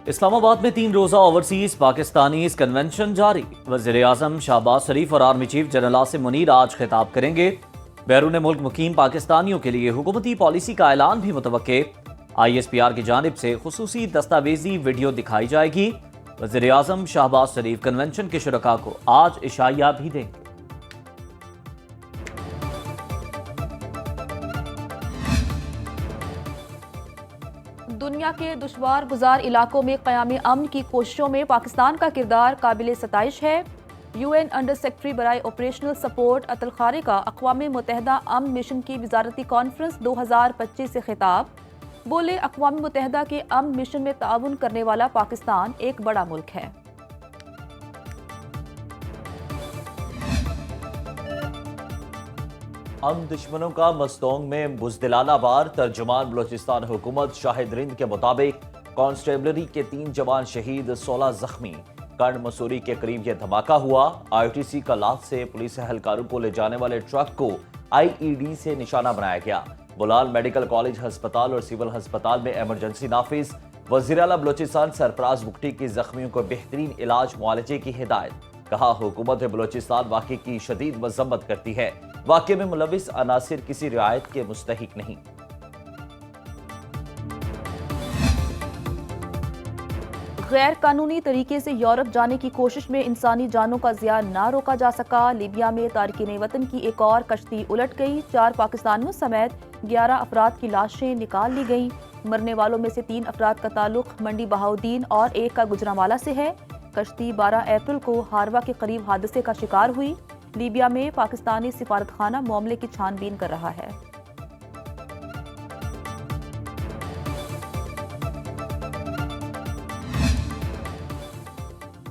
اسلام آباد میں 3 روزہ اوورسیز پاکستانیز کنونشن جاری۔ وزیر اعظم شہباز شریف اور army chief general Asim Munir آج خطاب کریں گے۔ بیرون ملک مقیم پاکستانیوں کے لیے حکومتی پالیسی کا اعلان بھی متوقع۔ ISPR کی جانب سے خصوصی دستاویزی ویڈیو دکھائی جائے گی۔ وزیر اعظم شہباز شریف کنونشن کے شرکاء کو آج عشائیہ بھی دیں گے۔ دنیا کے دشوار گزار علاقوں میں قیام امن کی کوششوں میں پاکستان کا کردار قابل ستائش ہے۔ UN انڈر سیکرٹری برائے آپریشنل سپورٹ عطل خارے کا اقوام متحدہ امن مشن کی وزارتی کانفرنس 2025 سے خطاب۔ بولے، اقوام متحدہ کے امن مشن میں تعاون کرنے والا پاکستان ایک بڑا ملک ہے۔ ہم دشمنوں کا مستونگ میں بزدلانہ وار، ترجمان بلوچستان حکومت شاہد رند کے مطابق کانسٹیبلری کے 3 جوان شہید، 16 زخمی۔ کرن مسوری کے قریب یہ دھماکہ ہوا۔ ITC کلات سے پولیس اہلکاروں کو لے جانے والے ٹرک کو IED سے نشانہ بنایا گیا۔ بلال میڈیکل کالج ہسپتال اور سول ہسپتال میں ایمرجنسی نافذ۔ وزیر اعلیٰ بلوچستان سرفراز بگٹی کی زخمیوں کو بہترین علاج معالجے کی ہدایت۔ کہا، حکومت بلوچستان واقعے کی شدید مذمت کرتی ہے۔ واقعے میں ملوث عناصر کسی رعایت کے مستحق نہیں۔ غیر قانونی طریقے سے یورپ جانے کی کوشش میں انسانی جانوں کا ضیاع نہ روکا جا سکا۔ لیبیا میں تارکین وطن کی ایک اور کشتی الٹ گئی۔ 4 پاکستانیوں سمیت 11 افراد کی لاشیں نکال لی گئیں۔ مرنے والوں میں سے 3 افراد کا تعلق منڈی بہاؤدین اور ایک کا گجرانوالہ سے ہے۔ کشتی 12 اپریل کو ہاروا کے قریب حادثے کا شکار ہوئی۔ لیبیا میں پاکستانی سفارتخانہ معاملے کی چھان بین کر رہا ہے۔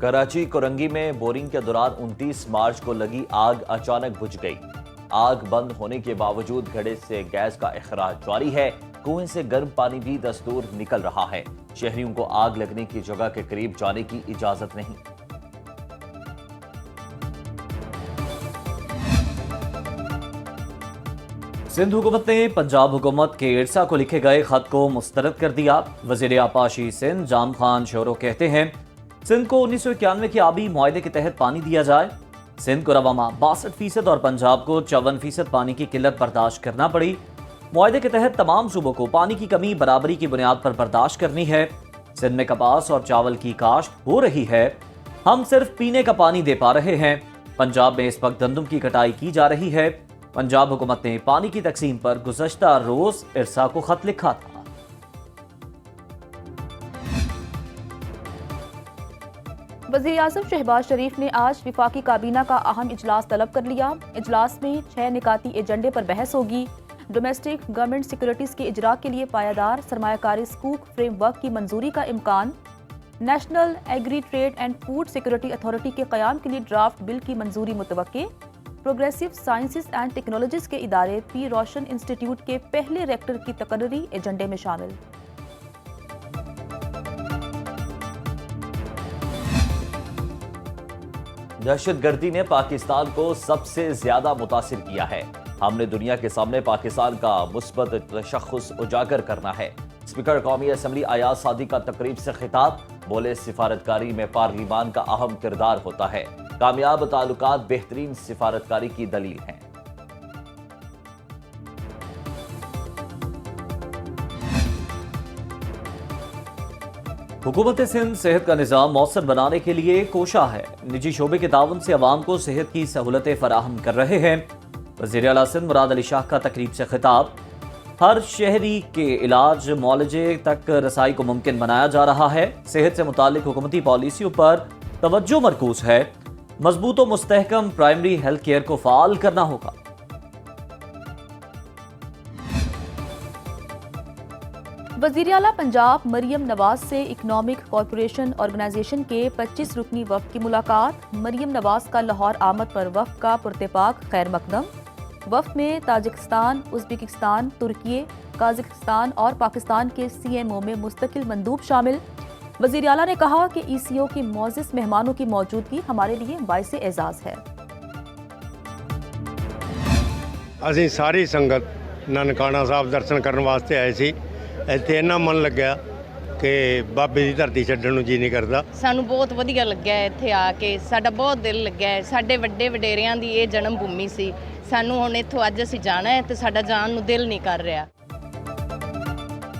کراچی کورنگی میں بورنگ کے دوران 29 مارچ کو لگی آگ اچانک بجھ گئی۔ آگ بند ہونے کے باوجود گھڑے سے گیس کا اخراج جاری ہے۔ کنویں سے گرم پانی بھی دستور نکل رہا ہے۔ شہریوں کو آگ لگنے کی جگہ کے قریب جانے کی اجازت نہیں۔ سندھ حکومت نے پنجاب حکومت کے ارسا کو لکھے گئے خط کو مسترد کر دیا۔ وزیر آبپاشی سندھ جام خان شورو کہتے ہیں، سندھ کو 1991 کے آبی معاہدے کے تحت پانی دیا جائے۔ سندھ کو رواں ماہ 62% اور پنجاب کو 54% پانی کی قلت برداشت کرنا پڑی۔ معاہدے کے تحت تمام صوبوں کو پانی کی کمی برابری کی بنیاد پر برداشت کرنی ہے۔ سندھ میں کپاس اور چاول کی کاشت ہو رہی ہے، ہم صرف پینے کا پانی دے پا رہے ہیں۔ پنجاب میں اس وقت گندم کی کٹائی کی جا رہی ہے۔ پنجاب حکومت نے پانی کی تقسیم پر گزشتہ روز ارسا کو خط لکھا تھا۔ وزیر اعظم شہباز شریف نے آج وفاقی کابینہ کا اہم اجلاس طلب کر لیا۔ اجلاس میں 6 نکاتی ایجنڈے پر بحث ہوگی۔ ڈومیسٹک گورنمنٹ سیکورٹیز کے اجراء کے لیے پائیدار سرمایہ کاری سکوک فریم ورک کی منظوری کا امکان، national agri trade and food security authority کے قیام کے لیے ڈرافٹ بل کی منظوری متوقع، پروگریسو سائنسز اینڈ ٹیکنالوجیز کے ادارے پی روشن انسٹی ٹیوٹ کے پہلے ریکٹر کی تقرری ایجنڈے میں شامل۔ دہشت گردی نے پاکستان کو سب سے زیادہ متاثر کیا ہے۔ ہم نے دنیا کے سامنے پاکستان کا مثبت تشخص اجاگر کرنا ہے۔ اسپیکر قومی اسمبلی ایاز صادق کا تقریب سے خطاب۔ بولے، سفارتکاری میں پارلیمان کا اہم کردار ہوتا ہے۔ کامیاب تعلقات بہترین سفارتکاری کی دلیل ہیں۔ حکومت سندھ صحت کا نظام مؤثر بنانے کے لیے کوشاں ہے۔ نجی شعبے کے تعاون سے عوام کو صحت کی سہولتیں فراہم کر رہے ہیں۔ وزیر اعلیٰ سندھ مراد علی شاہ کا تقریب سے خطاب۔ ہر شہری کے علاج معالجے تک رسائی کو ممکن بنایا جا رہا ہے۔ صحت سے متعلق حکومتی پالیسیوں پر توجہ مرکوز ہے۔ مضبوط و مستحکم پرائمری ہیلتھ کیئر کو فعال کرنا ہوگا۔ وزیر اعلیٰ پنجاب مریم نواز سے اکنامک کارپوریشن آرگنائزیشن کے 25 رکنی وفد کی ملاقات۔ مریم نواز کا لاہور آمد پر وفد کا پرتپاک خیر مقدم۔ وفد میں تاجکستان، ازبکستان، ترکی، قازقستان اور پاکستان کے CMO میں مستقل مندوب شامل۔ وزیر اعلیٰ نے کہا کہ ECO کی معزز مہمانوں کی موجودگی ہمارے لیے باعث اعزاز ہے۔ ਅਸੀਂ ਸਾਰੀ ਸੰਗਤ ਨਨਕਾਣਾ ਸਾਹਿਬ ਦਰਸ਼ਨ ਕਰਨ ਵਾਸਤੇ ਆਏ ਸੀ। ਇੱਥੇ ਇੰਨਾ ਮਨ ਲੱਗਿਆ ਕਿ ਬਾਬੇ ਦੀ ਧਰਤੀ ਛੱਡਣ ਨੂੰ ਜੀ ਨਹੀਂ ਕਰਦਾ। ਸਾਨੂੰ ਬਹੁਤ ਵਧੀਆ ਲੱਗਿਆ ਹੈ ਇੱਥੇ ਆ ਕੇ, ਸਾਡਾ ਬਹੁਤ ਦਿਲ ਲੱਗਿਆ ਹੈ। ਸਾਡੇ ਵੱਡੇ ਵਡੇਰਿਆਂ ਦੀ ਇਹ ਜਨਮ ਭੂਮੀ ਸੀ। ਸਾਨੂੰ ਹੁਣ ਇੱਥੋਂ ਅੱਜ ਅਸੀਂ ਜਾਣਾ ਹੈ ਤੇ ਸਾਡਾ ਜਾਣ ਨੂੰ ਦਿਲ ਨਹੀਂ ਕਰ ਰਿਹਾ।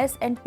S&P